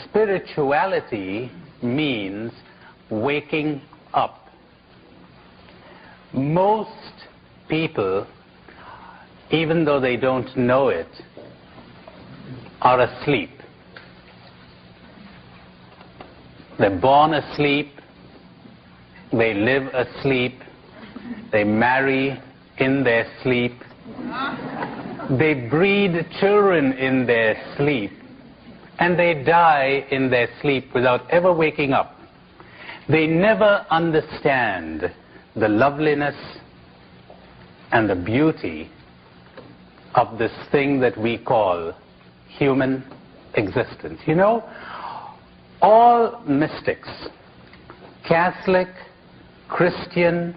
Spirituality means waking up. Most people, even though they don't know it, are asleep. They're born asleep, they live asleep, they marry in their sleep, they breed children in their sleep, and they die in their sleep without ever waking up. They never understand the loveliness and the beauty of this thing that we call human existence. You know, all mystics, Catholic, Christian,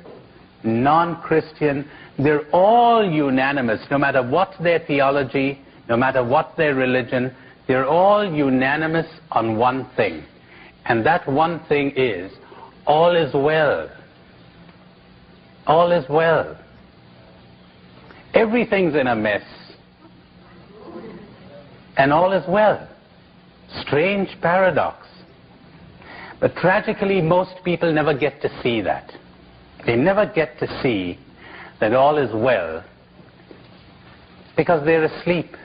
non-Christian, they're all unanimous, no matter what their theology, no matter what their religion, they're all unanimous on one thing. And that one thing is, all is well. All is well. Everything's in a mess. And all is well. Strange paradox. But tragically, most people never get to see that. They never get to see that all is well because they're asleep.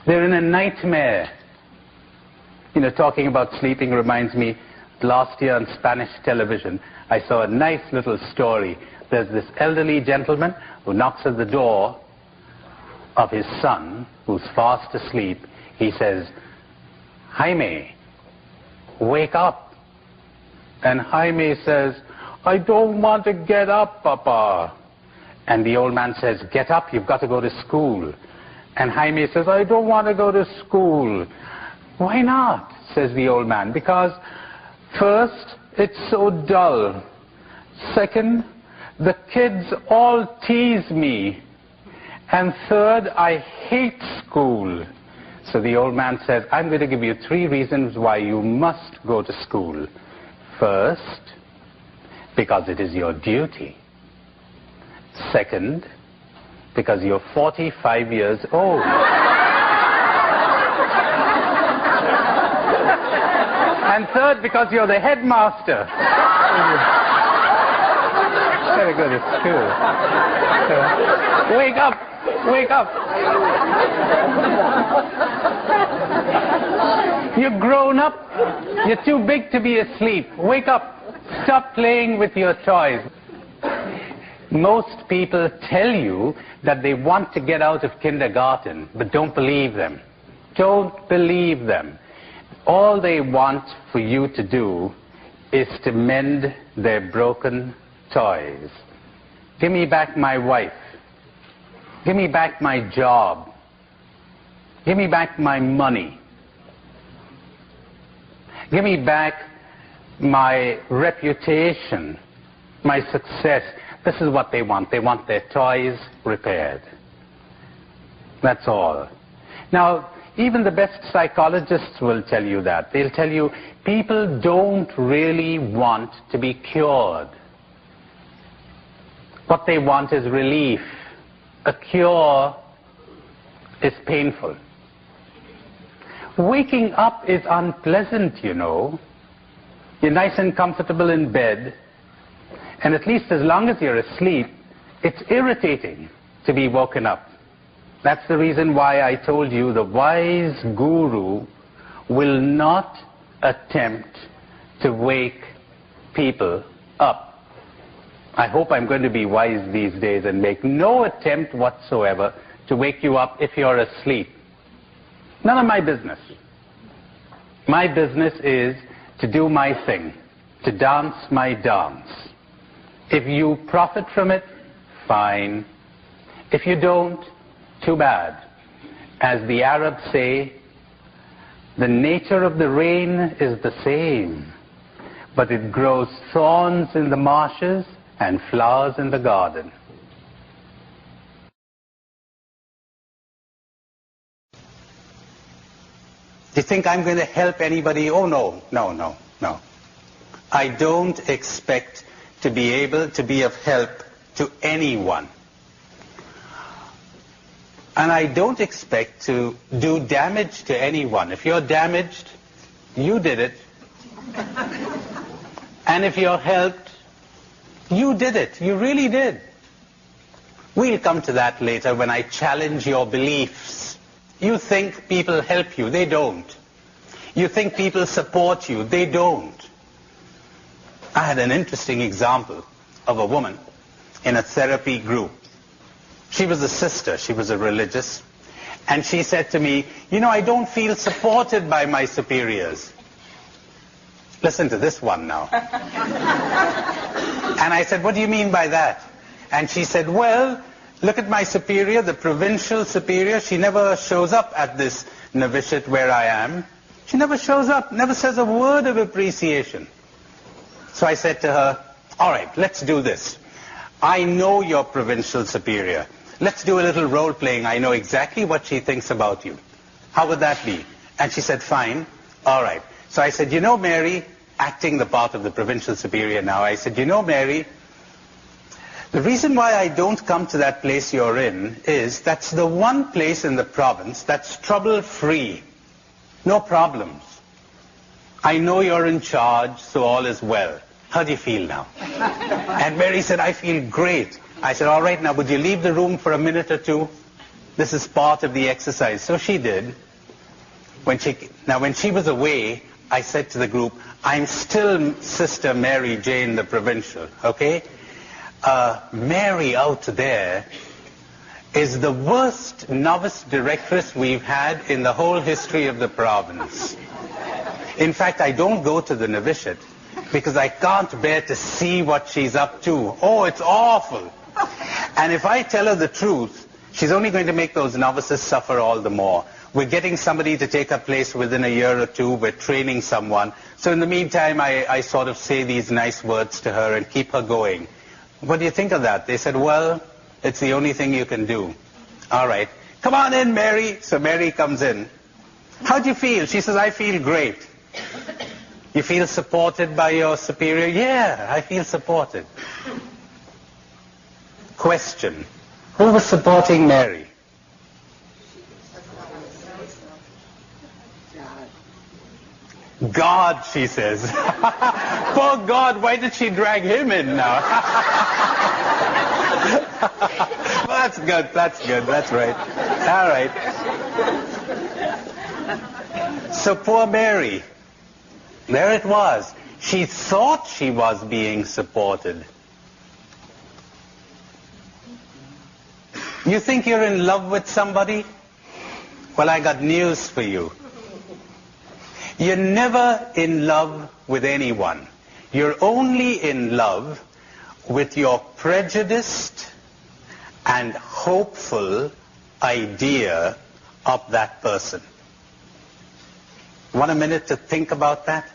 They're in a nightmare. You know, talking about sleeping reminds me, last year on Spanish television, I saw a nice little story. There's this elderly gentleman who knocks at the door of his son, who's fast asleep. He says, "Jaime, wake up." And Jaime says, "I don't want to get up, Papa." And the old man says, "Get up, you've got to go to school." And Jaime says, "I don't want to go to school." "Why not?" says the old man. "Because first, it's so dull. Second, the kids all tease me. And third, I hate school." So the old man says, "I'm going to give you 3 reasons why you must go to school. First, because it is your duty. Second, because you're 45 years old. And third, because you're the headmaster. Gotta go to school. So, wake up! Wake up! You're grown up. You're too big to be asleep. Wake up. Stop playing with your toys. Most people tell you that they want to get out of kindergarten, but don't believe them. Don't believe them. All they want for you to do is to mend their broken toys. Give me back my wife. Give me back my job. Give me back my money. Give me back my reputation, my success. This is what they want. They want their toys repaired. That's all. Now, even the best psychologists will tell you that. They'll tell you people don't really want to be cured. What they want is relief. A cure is painful. Waking up is unpleasant, you know. You're nice and comfortable in bed, and at least as long as you're asleep, it's irritating to be woken up. That's the reason why I told you the wise guru will not attempt to wake people up. I hope I'm going to be wise these days and make no attempt whatsoever to wake you up if you're asleep. None of my business. My business is to do my thing, to dance my dance. If you profit from it, fine. If you don't, too bad. As the Arabs say, the nature of the rain is the same, but it grows thorns in the marshes and flowers in the garden. Do you think I'm going to help anybody? Oh, no, no, no, no. I don't expect to be able to be of help to anyone. And I don't expect to do damage to anyone. If you're damaged, you did it. And if you're helped, you did it. You really did. We'll come to that later when I challenge your beliefs. You think people help you. They don't. You think people support you. They don't. I had an interesting example of a woman in a therapy group. She was a sister. She was a religious. And she said to me, you know, I don't feel supported by my superiors. Listen to this one now. And I said, what do you mean by that? And she said, well, look at my superior, the provincial superior. She never shows up at this novitiate where I am. She never shows up, never says a word of appreciation. So I said to her, all right, let's do this. I know your provincial superior. Let's do a little role-playing. I know exactly what she thinks about you. How would that be? And she said, fine. All right. So I said, you know, Mary, acting the part of the provincial superior now, I said, you know, Mary, the reason why I don't come to that place you're in is that's the one place in the province that's trouble-free. No problems. I know you're in charge, so all is well. How do you feel now? And Mary said, I feel great. I said, all right, now would you leave the room for a minute or two? This is part of the exercise. So she did. When she was away, I said to the group, I'm still Sister Mary Jane the Provincial, okay? Mary out there is the worst novice directress we've had in the whole history of the province. In fact, I don't go to the novitiate because I can't bear to see what she's up to. Oh, it's awful. And if I tell her the truth, she's only going to make those novices suffer all the more. We're getting somebody to take her place within a year or two. We're training someone. So in the meantime, I sort of say these nice words to her and keep her going. What do you think of that? They said, well, it's the only thing you can do. All right. Come on in, Mary. So Mary comes in. How do you feel? She says, I feel great. You feel supported by your superior? Yeah, I feel supported. Question. Who was supporting Mary? God, she says. Poor God, why did she drag him in now? Well, that's good, that's right. All right. So poor Mary, there it was. She thought she was being supported. You think you're in love with somebody? Well, I got news for you. You're never in love with anyone. You're only in love with your prejudiced and hopeful idea of that person. Want a minute to think about that?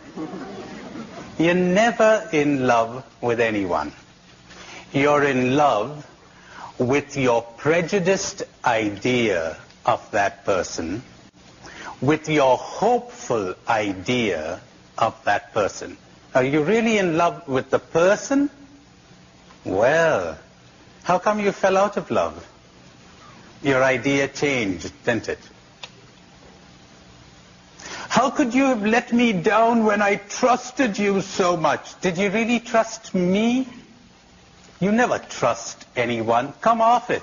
You're never in love with anyone. You're in love with your prejudiced idea of that person, with your hopeful idea of that person. Are you really in love with the person? Well, how come you fell out of love? Your idea changed, didn't it? How could you have let me down when I trusted you so much? Did you really trust me? You never trust anyone. Come off it.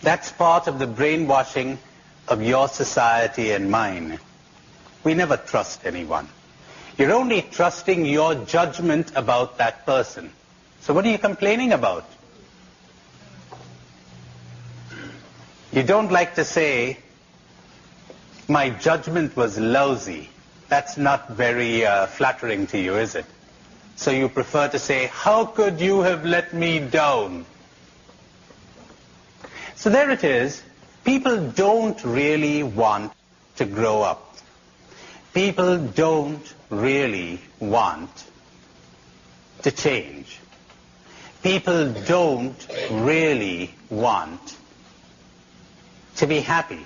That's part of the brainwashing of your society and mine. We never trust anyone. You're only trusting your judgment about that person. So what are you complaining about? You don't like to say, my judgment was lousy. That's not very flattering to you, is it? So you prefer to say, how could you have let me down? So there it is. People don't really want to grow up. People don't really want to change. People don't really want to be happy.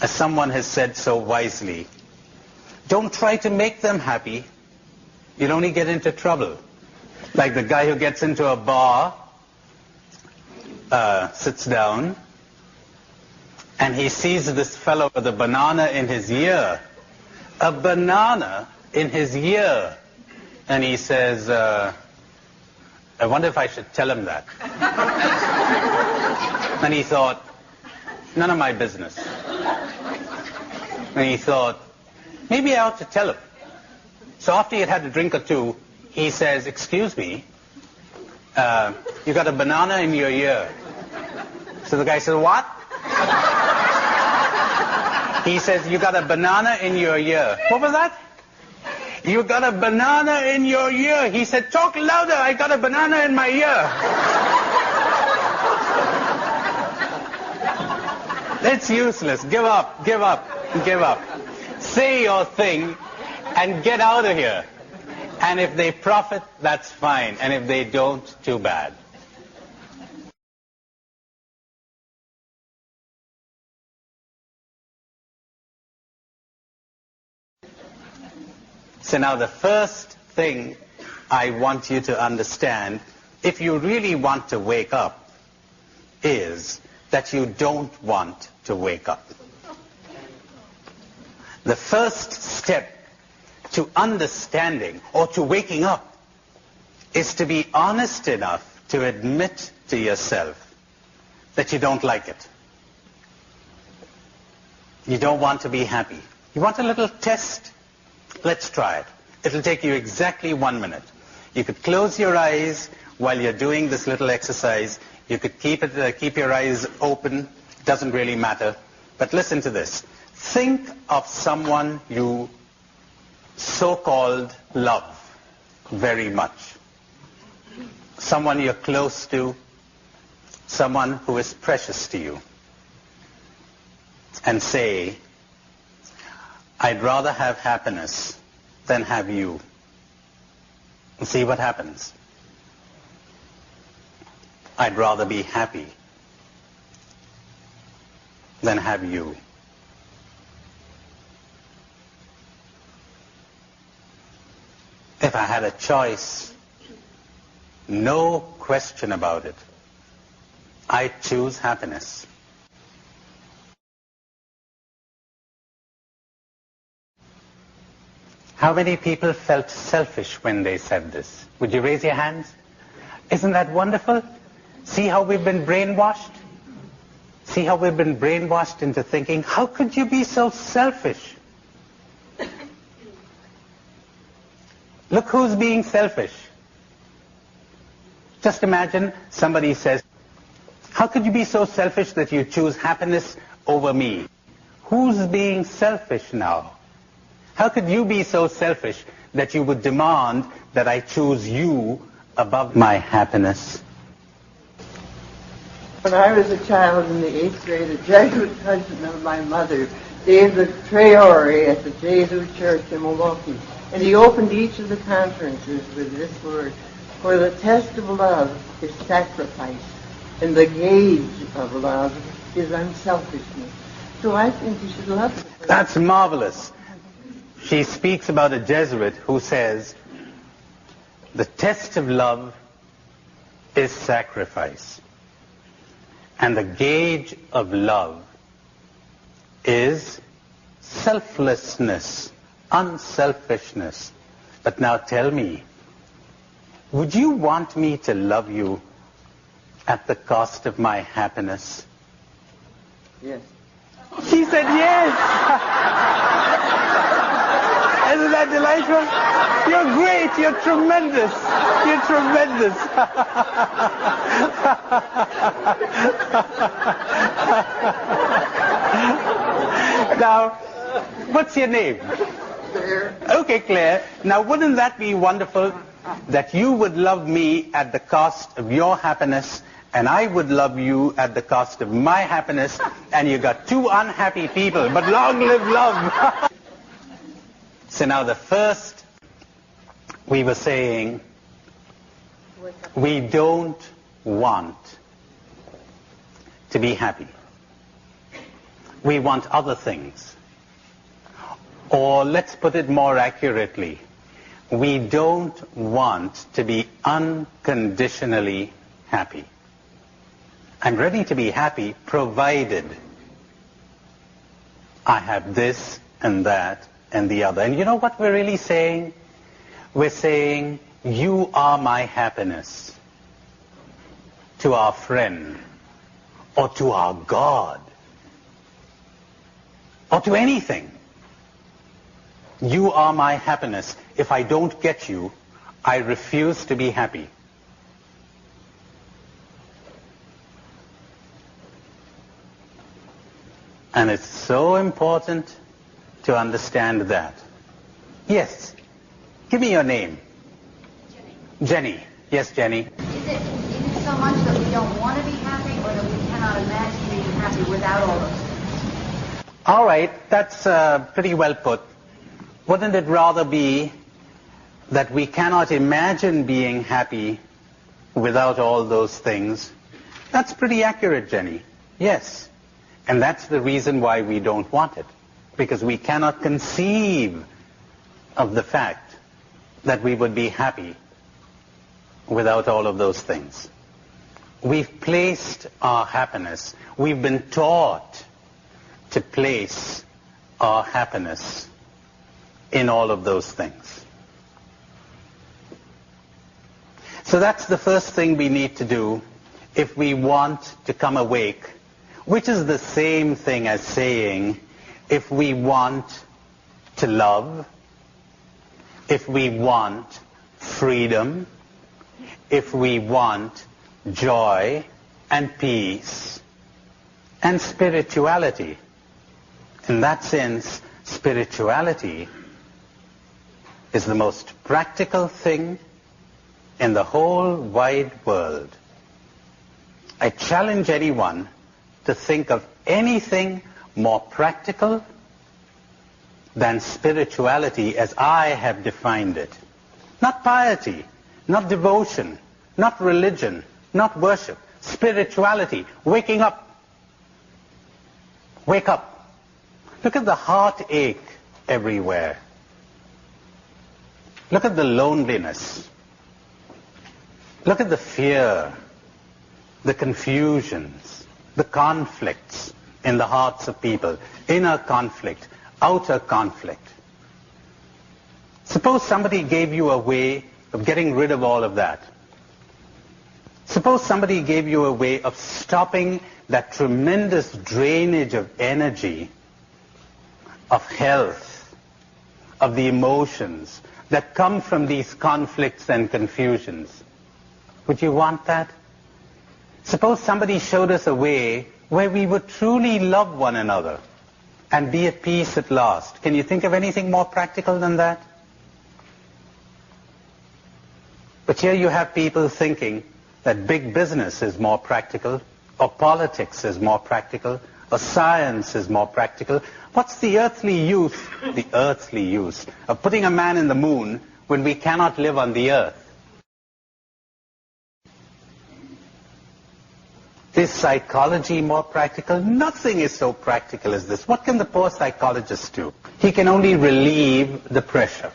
As someone has said so wisely, don't try to make them happy. You'll only get into trouble. Like the guy who gets into a bar sits down and he sees this fellow with a banana in his ear. A banana in his ear. And he says, I wonder if I should tell him that. And he thought, none of my business. And he thought, maybe I ought to tell him. So after he had had a drink or two, he says, excuse me, you got a banana in your ear. So the guy says, what? He says, you got a banana in your ear. What was that? You got a banana in your ear. He said, talk louder, I got a banana in my ear. It's useless. Give up, give up, give up. Say your thing and get out of here. And if they profit, that's fine. And if they don't, too bad. So now the first thing I want you to understand, if you really want to wake up, is that you don't want to wake up. The first step to understanding or to waking up is to be honest enough to admit to yourself that you don't like it. You don't want to be happy. You want a little test? Let's try it. It'll take you exactly 1 minute. You could close your eyes while you're doing this little exercise. You could keep your eyes open. Doesn't really matter. But listen to this. Think of someone you so-called love very much. Someone you're close to. Someone who is precious to you. And say, I'd rather have happiness than have you. And see what happens. I'd rather be happy than have you. If I had a choice, no question about it, I'd choose happiness. How many people felt selfish when they said this? Would you raise your hands? Isn't that wonderful? See how we've been brainwashed? See how we've been brainwashed into thinking, how could you be so selfish? Look who's being selfish. Just imagine somebody says, how could you be so selfish that you choose happiness over me? Who's being selfish now? How could you be so selfish that you would demand that I choose you above my happiness? When I was a child in the 8th grade, a Jesuit cousin of my mother gave the Priori at the Jesuit Church in Milwaukee, and he opened each of the conferences with this word, for the test of love is sacrifice, and the gauge of love is unselfishness. So I think you should love the person. That's marvelous. She speaks about a Jesuit who says, the test of love is sacrifice. And the gauge of love is selflessness, unselfishness. But now tell me, would you want me to love you at the cost of my happiness? Yes. She said yes. Isn't that delightful? You're great. You're tremendous. You're tremendous. Now, what's your name? Claire. Okay, Claire. Now, wouldn't that be wonderful that you would love me at the cost of your happiness and I would love you at the cost of my happiness, and you got two unhappy people, but long live love. So now the first, we were saying, we don't want to be happy. We want other things. Or let's put it more accurately, we don't want to be unconditionally happy. I'm ready to be happy provided I have this and that and the other. And you know what we're really saying? We're saying, you are my happiness, to our friend, or to our God, or to anything. You are my happiness. If I don't get you, I refuse to be happy. And it's so important to understand that. Yes. Give me your name. Jenny. Jenny. Yes, Jenny. Is it so much that we don't want to be happy, or that we cannot imagine being happy without all those things? All right, that's pretty well put. Wouldn't it rather be that we cannot imagine being happy without all those things? That's pretty accurate, Jenny. Yes. And that's the reason why we don't want it. Because we cannot conceive of the fact that we would be happy without all of those things. We've placed our happiness, we've been taught to place our happiness in all of those things. So that's the first thing we need to do if we want to come awake, which is the same thing as saying, if we want to love, if we want freedom, if we want joy and peace and spirituality. In that sense, spirituality is the most practical thing in the whole wide world. I challenge anyone to think of anything more practical than spirituality as I have defined it. Not piety, not devotion, not religion, not worship. Spirituality, waking up. Wake up. Look at the heartache everywhere. Look at the loneliness. Look at the fear, the confusions, the conflicts in the hearts of people. Inner conflict, outer conflict. Suppose somebody gave you a way of getting rid of all of that. Suppose somebody gave you a way of stopping that tremendous drainage of energy, of health, of the emotions that come from these conflicts and confusions. Would you want that? Suppose somebody showed us a way where we would truly love one another and be at peace at last. Can you think of anything more practical than that? But here you have people thinking that big business is more practical, or politics is more practical, or science is more practical. What's the earthly use of putting a man in the moon when we cannot live on the earth? Is psychology more practical? Nothing is so practical as this. What can the poor psychologist do? He can only relieve the pressure.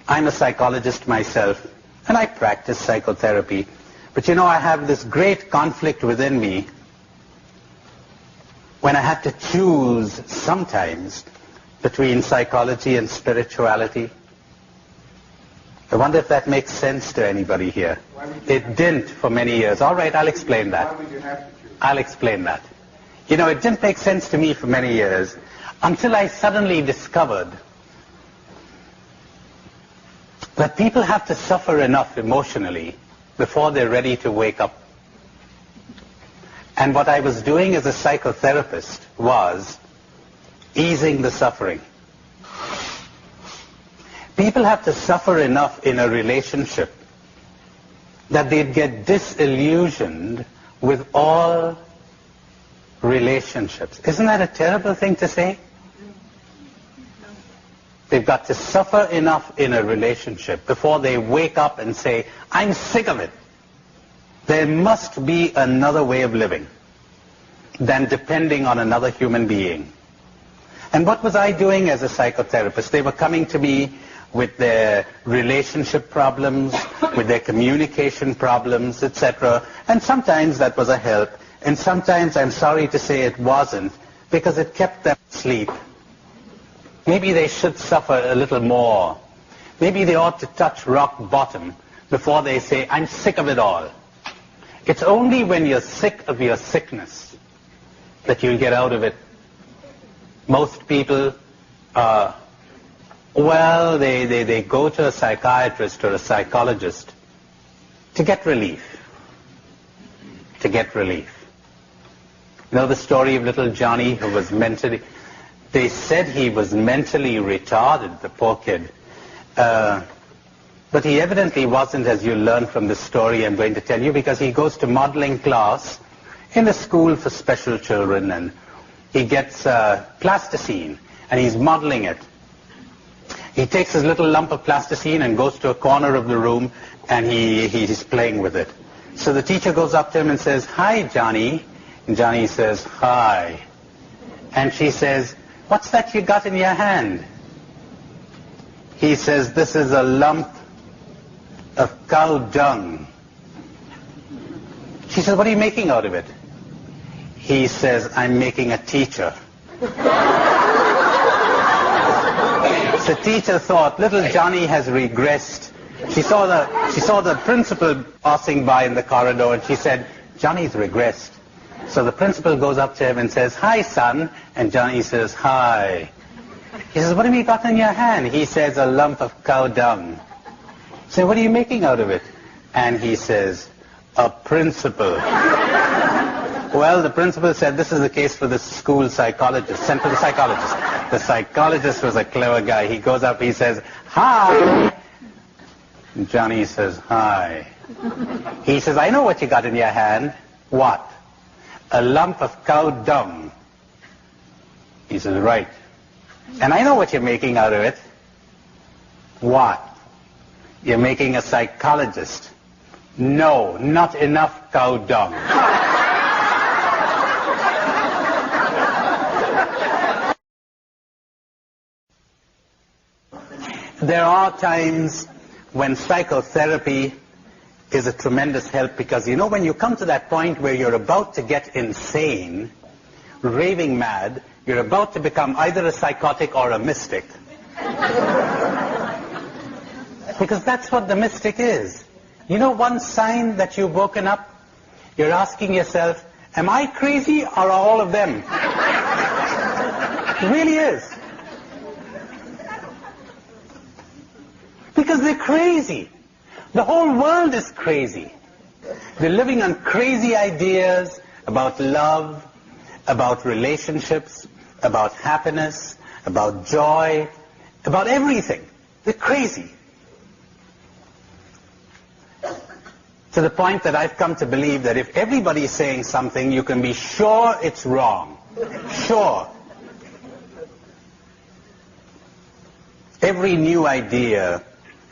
I'm a psychologist myself, and I practice psychotherapy. But you know, I have this great conflict within me when I have to choose sometimes between psychology and spirituality. I wonder if that makes sense to anybody here. It didn't for many years. All right, I'll explain that. Why would you have to choose? I'll explain that. You know, it didn't make sense to me for many years until I suddenly discovered that people have to suffer enough emotionally before they're ready to wake up. And what I was doing as a psychotherapist was easing the suffering. People have to suffer enough in a relationship that they'd get disillusioned with all relationships. Isn't that a terrible thing to say? They've got to suffer enough in a relationship before they wake up and say, I'm sick of it. There must be another way of living than depending on another human being. And what was I doing as a psychotherapist? They were coming to me with their relationship problems, with their communication problems, etc. And sometimes that was a help, and sometimes I'm sorry to say it wasn't, because it kept them asleep. Maybe they should suffer a little more. Maybe they ought to touch rock bottom before they say, I'm sick of it all. It's only when you're sick of your sickness that you'll get out of it. Most people, they go to a psychiatrist or a psychologist to get relief. To get relief. You know the story of little Johnny who was mentally... They said he was mentally retarded, the poor kid. But he evidently wasn't, as you learn from the story I'm going to tell you, because he goes to modeling class in a school for special children, and he gets plasticine, and he's modeling it. He takes his little lump of plasticine and goes to a corner of the room, and he's playing with it. So the teacher goes up to him and says, "Hi, Johnny." And Johnny says, "Hi." And she says, "What's that you got in your hand?" He says, "This is a lump of cow dung." She says, "What are you making out of it?" He says, "I'm making a teacher." The teacher thought, little Johnny has regressed. She saw the principal passing by in the corridor, and she said, "Johnny's regressed." So the principal goes up to him and says, "Hi, son." And Johnny says, "Hi." He says, "What have you got in your hand?" He says, "A lump of cow dung." So what are you making out of it? And he says, "A principal." Well, the principal said, "This is the case for the school psychologist." Sent to the psychologist. The psychologist was a clever guy. He goes up, he says, "Hi." And Johnny says, "Hi." He says, "I know what you got in your hand." "What?" "A lump of cow dung." He says, "Right. And I know what you're making out of it." "What?" "You're making a psychologist." "No, not enough cow dung." There are times when psychotherapy is a tremendous help, because you know when you come to that point where you're about to get insane, raving mad, you're about to become either a psychotic or a mystic. Because that's what the mystic is. You know one sign that you've woken up? You're asking yourself, am I crazy or are all of them? It really is. Because they're crazy. The whole world is crazy. They're living on crazy ideas about love, about relationships, about happiness, about joy, about everything. They're crazy. To the point that I've come to believe that if everybody is saying something, you can be sure it's wrong. Sure. Every new idea,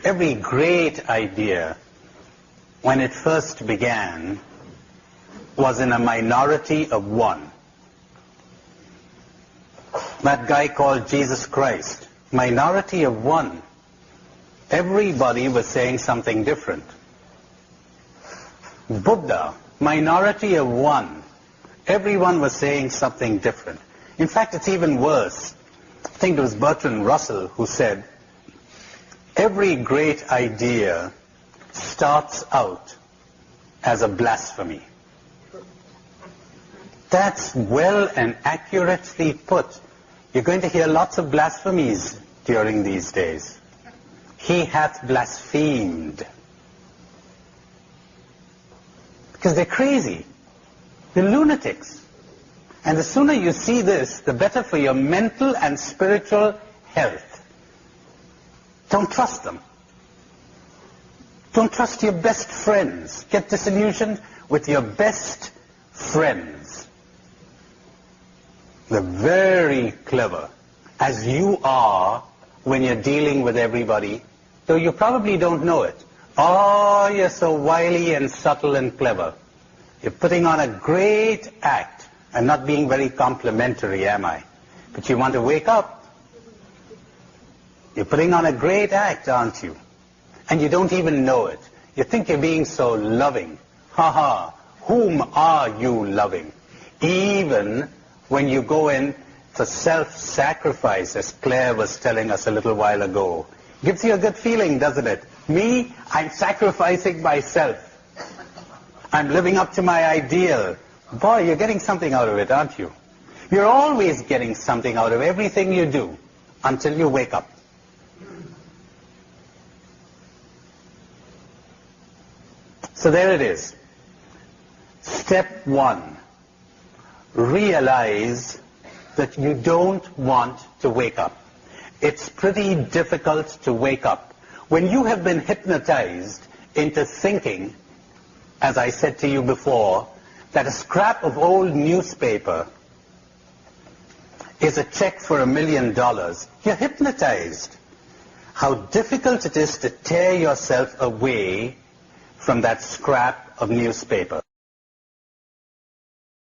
every great idea, when it first began, was in a minority of one. That guy called Jesus Christ, minority of one. Everybody was saying something different. Buddha, minority of one. Everyone was saying something different. In fact, it's even worse. I think it was Bertrand Russell who said, every great idea starts out as a blasphemy. That's well and accurately put. You're going to hear lots of blasphemies during these days. He hath blasphemed. Because they're crazy. They're lunatics. And the sooner you see this, the better for your mental and spiritual health. Don't trust them. Don't trust your best friends. Get disillusioned with your best friends. They're very clever, as you are when you're dealing with everybody, though you probably don't know it. Oh, you're so wily and subtle and clever. You're putting on a great act. I'm not being very complimentary, am I? But you want to wake up. You're putting on a great act, aren't you? And you don't even know it. You think you're being so loving. Ha ha. Whom are you loving? Even when you go in for self-sacrifice, as Claire was telling us a little while ago. Gives you a good feeling, doesn't it? Me, I'm sacrificing myself. I'm living up to my ideal. Boy, you're getting something out of it, aren't you? You're always getting something out of everything you do until you wake up. So there it is. Step 1. Realize that you don't want to wake up. It's pretty difficult to wake up. When you have been hypnotized into thinking, as I said to you before, that a scrap of old newspaper is a check for $1 million, you're hypnotized. How difficult it is to tear yourself away from that scrap of newspaper.